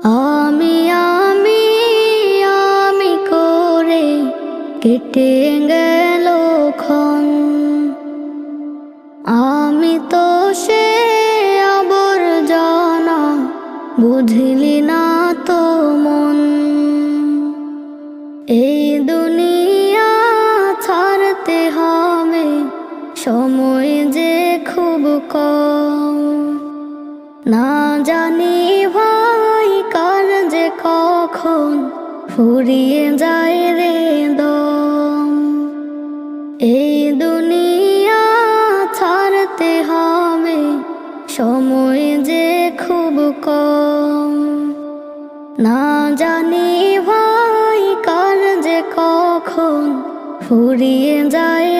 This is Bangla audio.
আমি আমি আমি করে কেটে গেল ক্ষণ। আমি তো সে আবর্জনা, বুঝলি না তো মন। এই দুনিয়া ছাড়তে হবে, সময় যে খুব কম। না জানি ভাই কার যে কখন ফুরিয়ে যায় রে দম। এই দুনিয়া ছাড়তে হবে, সময় যে খুব কম। না জানি ভাই কার যে কখন ফুরিয়ে যায়